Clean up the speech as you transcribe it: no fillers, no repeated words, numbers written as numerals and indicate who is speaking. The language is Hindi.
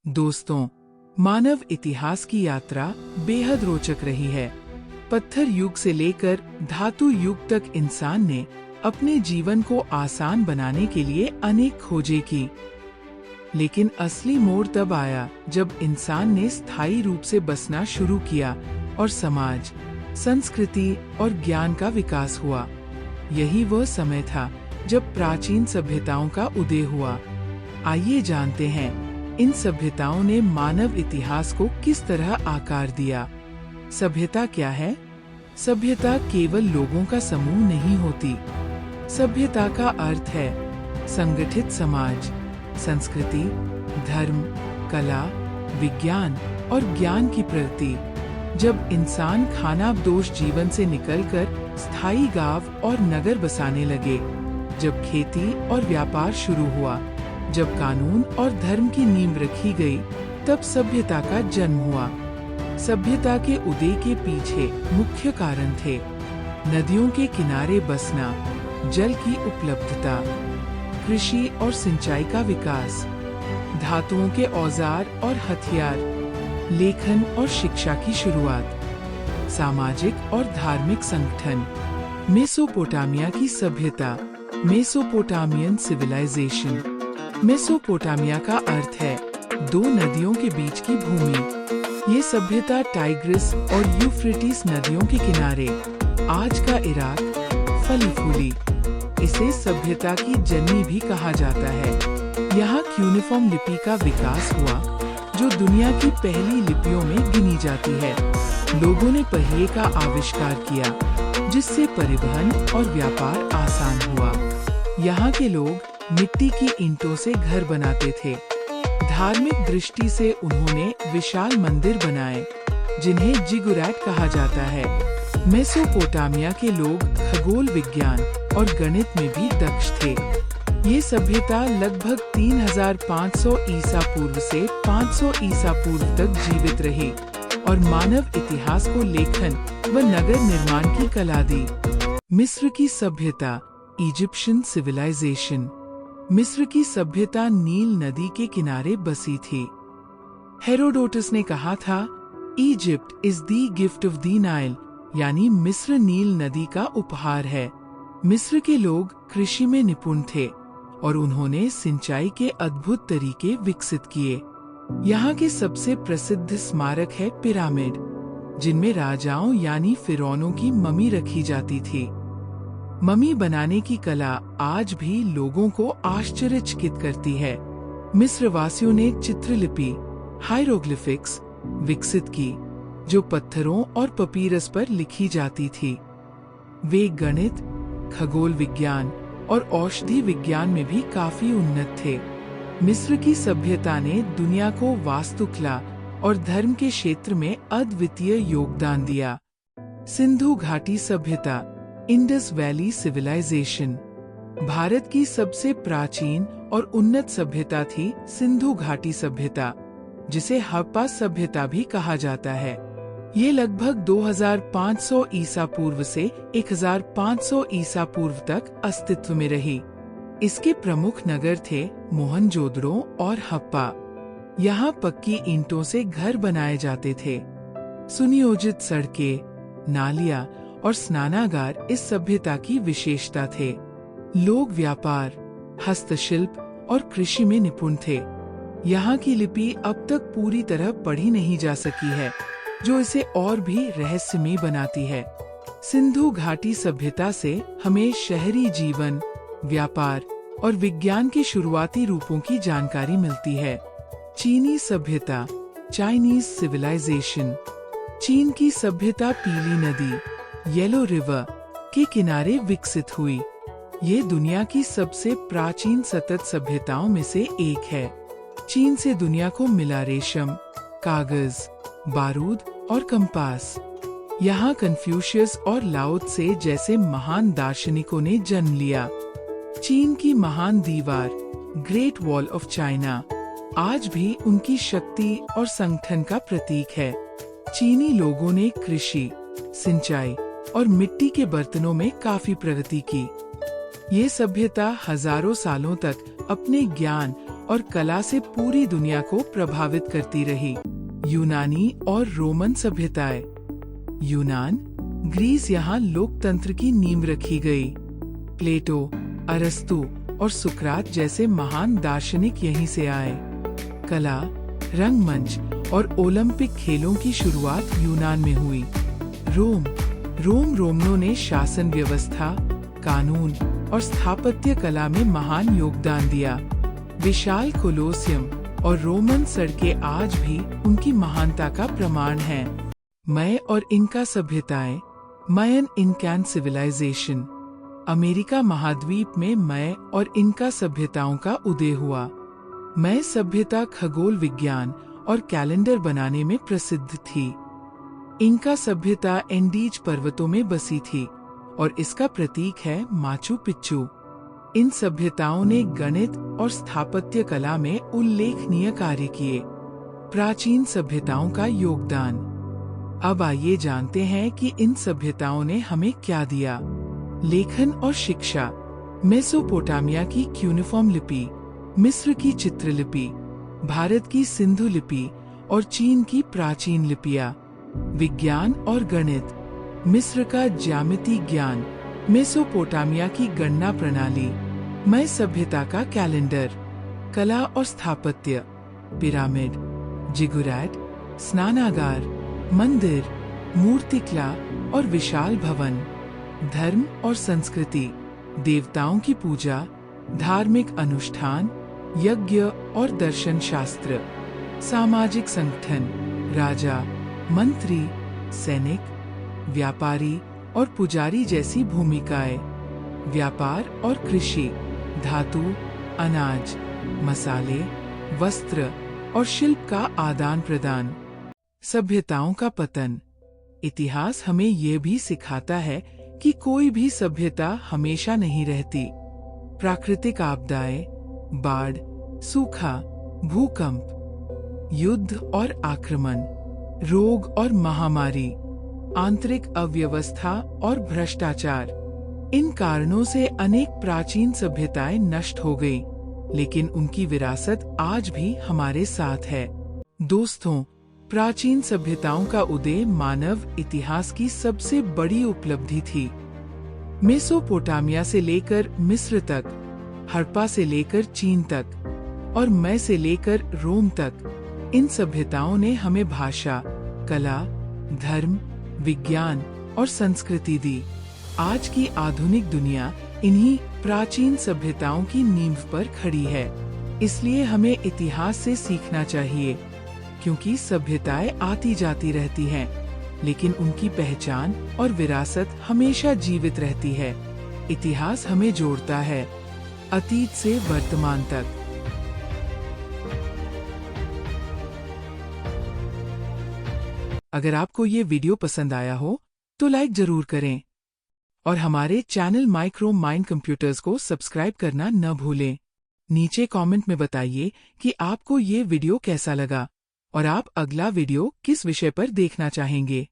Speaker 1: दोस्तों, मानव इतिहास की यात्रा बेहद रोचक रही है। पत्थर युग से लेकर धातु युग तक इंसान ने अपने जीवन को आसान बनाने के लिए अनेक खोजें की। लेकिन असली मोड़ तब आया जब इंसान ने स्थायी रूप से बसना शुरू किया और समाज, संस्कृति और ज्ञान का विकास हुआ। यही वह समय था जब प्राचीन सभ्यताओं का उदय हुआ। आइए जानते हैं इन सभ्यताओं ने मानव इतिहास को किस तरह आकार दिया। सभ्यता क्या है? सभ्यता केवल लोगों का समूह नहीं होती। सभ्यता का अर्थ है संगठित समाज, संस्कृति, धर्म, कला, विज्ञान और ज्ञान की प्रगति। जब इंसान खानाबदोश जीवन से निकलकर स्थायी गांव और नगर बसाने लगे, जब खेती और व्यापार शुरू हुआ, जब कानून और धर्म की नींव रखी गई, तब सभ्यता का जन्म हुआ। सभ्यता के उदय के पीछे मुख्य कारण थे नदियों के किनारे बसना, जल की उपलब्धता, कृषि और सिंचाई का विकास, धातुओं के औजार और हथियार, लेखन और शिक्षा की शुरुआत, सामाजिक और धार्मिक संगठन। मेसोपोटामिया की सभ्यता, मेसोपोटामियन सिविलाइजेशन। मेसोपोटामिया का अर्थ है दो नदियों के बीच की भूमि। ये सभ्यता टाइग्रिस और यूफ्रेटिस नदियों के किनारे, आज का इराक, फली फूली। इसे सभ्यता की जननी भी कहा जाता है। यहाँ क्यूनिफॉर्म लिपि का विकास हुआ, जो दुनिया की पहली लिपियों में गिनी जाती है। लोगों ने पहिए का आविष्कार किया, जिससे परिवहन और व्यापार आसान हुआ। यहाँ के लोग मिट्टी की ईंटों से घर बनाते थे। धार्मिक दृष्टि से उन्होंने विशाल मंदिर बनाए, जिन्हें जिगुरैट कहा जाता है। मेसोपोटामिया के लोग खगोल विज्ञान और गणित में भी दक्ष थे। ये सभ्यता लगभग 3500 ईसा पूर्व से 500 ईसा पूर्व तक जीवित रही और मानव इतिहास को लेखन व नगर निर्माण की कला दी। मिस्र की सभ्यता, इजिप्शियन सिविलाइजेशन। मिस्र की सभ्यता नील नदी के किनारे बसी थी। हेरोडोटस ने कहा था, Egypt is the gift of the Nile, यानी मिस्र नील नदी का उपहार है। मिस्र के लोग कृषि में निपुण थे और उन्होंने सिंचाई के अद्भुत तरीके विकसित किए। यहाँ के सबसे प्रसिद्ध स्मारक है पिरामिड, जिनमें राजाओं यानी फिरौनों की ममी रखी जाती थी। ममी बनाने की कला आज भी लोगों को आश्चर्यचकित करती है। मिस्र वासियों ने चित्रलिपि, हायरोग्लिफिक्स विकसित की, जो पत्थरों और पपीरस पर लिखी जाती थी। वे गणित, खगोल विज्ञान और औषधि विज्ञान में भी काफी उन्नत थे। मिस्र की सभ्यता ने दुनिया को वास्तुकला और धर्म के क्षेत्र में अद्वितीय योगदान दिया। सिंधु घाटी सभ्यता, इंडस वैली सिविलाइजेशन। भारत की सबसे प्राचीन और उन्नत सभ्यता थी सिंधु घाटी सभ्यता, जिसे हड़प्पा सभ्यता भी कहा जाता है। ये लगभग 2500 ईसा पूर्व से 1500 ईसा पूर्व तक अस्तित्व में रही। इसके प्रमुख नगर थे मोहनजोदड़ो और हड़प्पा। यहाँ पक्की ईंटों से घर बनाए जाते थे। सुनियोजित सड़कें, नालियाँ और स्नानागार इस सभ्यता की विशेषता थे। लोग व्यापार, हस्तशिल्प और कृषि में निपुण थे। यहाँ की लिपि अब तक पूरी तरह पढ़ी नहीं जा सकी है, जो इसे और भी रहस्यमयी बनाती है। सिंधु घाटी सभ्यता से हमें शहरी जीवन, व्यापार और विज्ञान के शुरुआती रूपों की जानकारी मिलती है। चीनी सभ्यता, चाइनीज सिविलाइजेशन। चीन की सभ्यता पीली नदी, येलो रिवर के किनारे विकसित हुई। ये दुनिया की सबसे प्राचीन सतत सभ्यताओं में से एक है। चीन से दुनिया को मिला रेशम, कागज, बारूद और कंपास। यहाँ कन्फ्यूशियस और लाओ त्से जैसे महान दार्शनिकों ने जन्म लिया। चीन की महान दीवार, ग्रेट वॉल ऑफ चाइना, आज भी उनकी शक्ति और संगठन का प्रतीक है। चीनी लोगों ने कृषि, सिंचाई और मिट्टी के बर्तनों में काफी प्रगति की। ये सभ्यता हजारों सालों तक अपने ज्ञान और कला से पूरी दुनिया को प्रभावित करती रही। यूनानी और रोमन सभ्यताएं। यूनान, ग्रीस, यहाँ लोकतंत्र की नींव रखी गई। प्लेटो, अरस्तु और सुकरात जैसे महान दार्शनिक यहीं से आए। कला, रंगमंच और ओलंपिक खेलों की शुरुआत यूनान में हुई। रोमनों ने शासन व्यवस्था, कानून और स्थापत्य कला में महान योगदान दिया। विशाल कोलोसियम और रोमन सड़कें आज भी उनकी महानता का प्रमाण हैं। मय और इनका सभ्यताएं। मयन इनकैन सिविलाइजेशन। अमेरिका महाद्वीप में मय और इनका सभ्यताओं का उदय हुआ। मय सभ्यता खगोल विज्ञान और कैलेंडर बनाने में प्रसिद्ध थी। इनका सभ्यता एंडीज पर्वतों में बसी थी और इसका प्रतीक है माचू पिच्चू। इन सभ्यताओं ने गणित और स्थापत्य कला में उल्लेखनीय कार्य किए। प्राचीन सभ्यताओं का योगदान। अब आइए जानते हैं कि इन सभ्यताओं ने हमें क्या दिया। लेखन और शिक्षा। मेसोपोटामिया की क्यूनिफॉर्म लिपि, मिस्र की चित्रलिपि, भारत की सिंधु लिपि और चीन की प्राचीन लिपियां। विज्ञान और गणित। मिस्र का ज्यामिति ज्ञान, मेसोपोटामिया की गणना प्रणाली, मय सभ्यता का कैलेंडर। कला और स्थापत्य। पिरामिड, जिगुरैट, स्नानागार, मंदिर, मूर्तिकला और विशाल भवन। धर्म और संस्कृति। देवताओं की पूजा, धार्मिक अनुष्ठान, यज्ञ और दर्शन शास्त्र। सामाजिक संगठन। राजा, मंत्री, सैनिक, व्यापारी और पुजारी जैसी भूमिकाएं। व्यापार और कृषि। धातु, अनाज, मसाले, वस्त्र और शिल्प का आदान प्रदान। सभ्यताओं का पतन। इतिहास हमें ये भी सिखाता है कि कोई भी सभ्यता हमेशा नहीं रहती। प्राकृतिक आपदाएं, बाढ़, सूखा, भूकंप, युद्ध और आक्रमण, रोग और महामारी, आंतरिक अव्यवस्था और भ्रष्टाचार, इन कारणों से अनेक प्राचीन सभ्यताएं नष्ट हो गई, लेकिन उनकी विरासत आज भी हमारे साथ है। दोस्तों, प्राचीन सभ्यताओं का उदय मानव इतिहास की सबसे बड़ी उपलब्धि थी। मेसोपोटामिया से लेकर मिस्र तक, हड़प्पा से लेकर चीन तक और मय से लेकर रोम तक, इन सभ्यताओं ने हमें भाषा, कला, धर्म, विज्ञान और संस्कृति दी। आज की आधुनिक दुनिया इन्हीं प्राचीन सभ्यताओं की नींव पर खड़ी है। इसलिए हमें इतिहास से सीखना चाहिए, क्योंकि सभ्यताएं आती जाती रहती हैं, लेकिन उनकी पहचान और विरासत हमेशा जीवित रहती है। इतिहास हमें जोड़ता है, अतीत से वर्तमान तक। अगर आपको ये वीडियो पसंद आया हो तो लाइक जरूर करें और हमारे चैनल माइक्रो माइंड कंप्यूटर्स को सब्सक्राइब करना न भूलें। नीचे कमेंट में बताइए कि आपको ये वीडियो कैसा लगा और आप अगला वीडियो किस विषय पर देखना चाहेंगे।